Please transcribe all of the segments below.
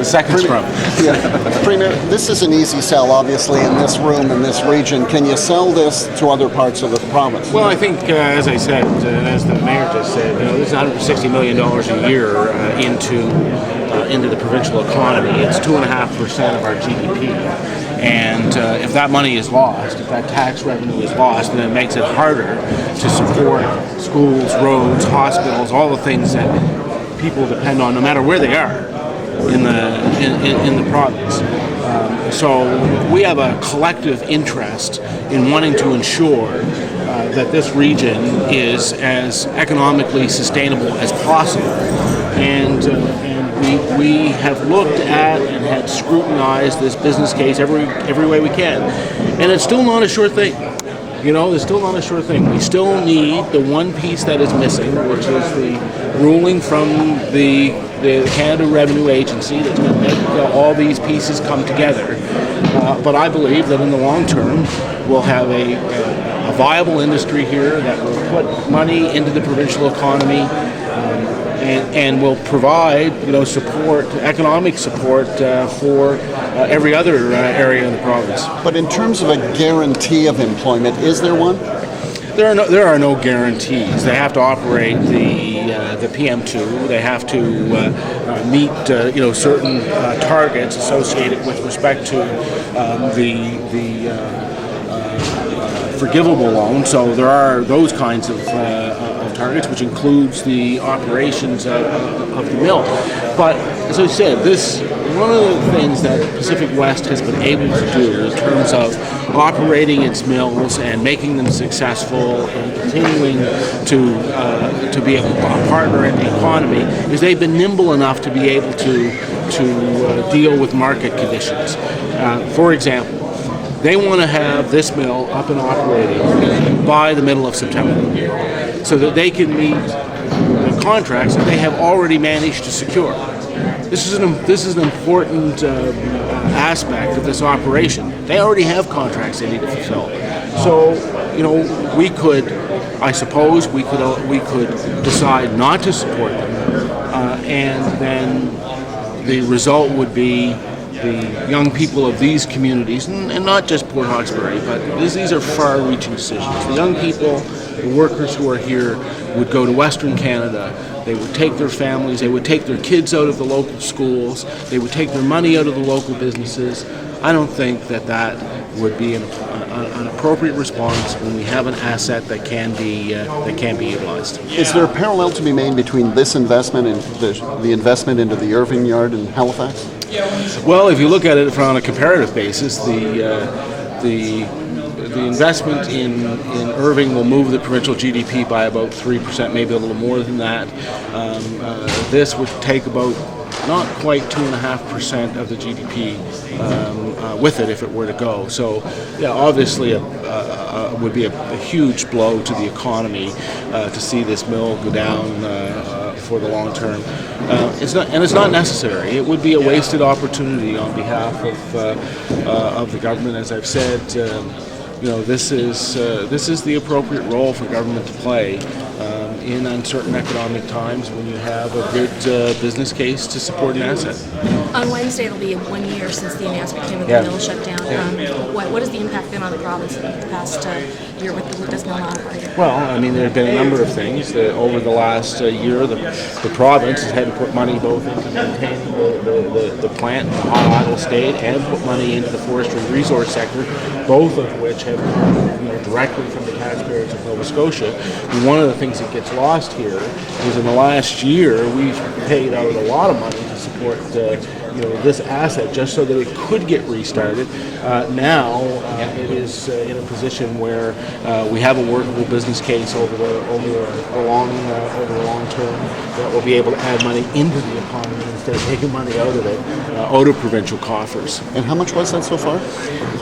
the second Scrum. Yeah. Premier, this is an easy sell, obviously, in this room, in this region. Can you sell this to other parts of the province? Well, I think, as I said, as the mayor just said, this is $160 million a year into the provincial economy. It's 2.5% of our GDP. And if that money is lost, if that tax revenue is lost, then it makes it harder to support schools, roads, hospitals, all the things that people depend on, no matter where they are in the province. So we have a collective interest in wanting to ensure that this region is as economically sustainable as possible. And we have looked at and have scrutinized this business case every way we can. And it's still not a sure thing. It's still not a sure thing. We still need the one piece that is missing, which is the ruling from the Canada Revenue Agency that's going to make all these pieces come together. But I believe that in the long term, we'll have a viable industry here that will put money into the provincial economy and will provide, support, economic support for every other area in the province. But in terms of a guarantee of employment, is there one? There are no guarantees. They have to operate the PM2. They have to meet certain targets associated with respect to the forgivable loan. So there are those kinds of targets, which includes the operations of the mill. But as I said, one of the things that Pacific West has been able to do in terms of operating its mills and making them successful and continuing to be a partner in the economy is they've been nimble enough to be able to deal with market conditions. For example, they want to have this mill up and operating by the middle of September so that they can meet the contracts that they have already managed to secure. This is an important aspect of this operation. They already have contracts they need to fulfill. So, we could decide not to support them, and then the result would be the young people of these communities, and not just Port Hawkesbury, but these are far-reaching decisions. The young people, the workers who are here, would go to Western Canada. They would take their families, they would take their kids out of the local schools, they would take their money out of the local businesses. I don't think that would be an appropriate response when we have an asset that can be utilized. Is there a parallel to be made between this investment and the investment into the Irving Yard in Halifax? Well, if you look at it on a comparative basis, the investment in Irving will move the provincial GDP by about 3%, maybe a little more than that. This would take about not quite 2.5% of the GDP with it if it were to go. So, obviously would be a huge blow to the economy to see this mill go down for the long term. It's not necessary. It would be a wasted opportunity on behalf of the government, as I've said. This is the appropriate role for government to play in uncertain economic times when you have a good business case to support an asset. On Wednesday, it'll be 1 year since the announcement came with the mill shut down. What has the impact been on the province in the past year with this mill not operating? Well, there have been a number of things. Over the last year, the province has had to put money both into maintaining the plant in the hot idle state and put money into the forestry resource sector, both of which have come directly from the taxpayers of Nova Scotia. And one of the things that gets lost here is in the last year, we've paid out a lot of money to support this asset just so that it could get restarted. Now it is in a position where we have a workable business case over the long term that will be able to add money into the economy instead of taking money out of it, out of provincial coffers. And how much was that so far?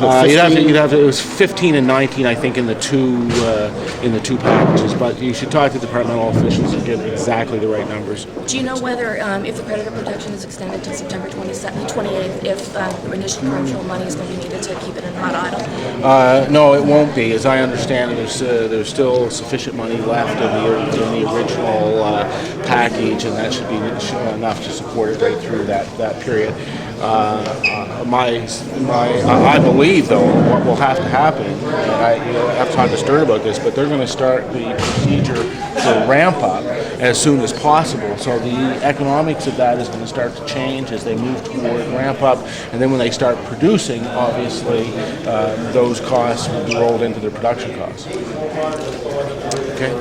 It was 15 and 19, I think, in the two packages. But you should talk to departmental officials and get exactly the right numbers. Do you know whether, if the creditor protection is extended to September 28th if the initial provincial money is going to be needed to keep it in hot idle? No, it won't be. As I understand it, there's still sufficient money left in the original package, and that should be enough to support it right through that period. I believe, though, what will have to happen, and I have talked to Stern about this, but they're going to start the procedure to ramp up as soon as possible. So the economics of that is going to start to change as they move toward ramp up, and then when they start producing, obviously, those costs will be rolled into their production costs. Okay.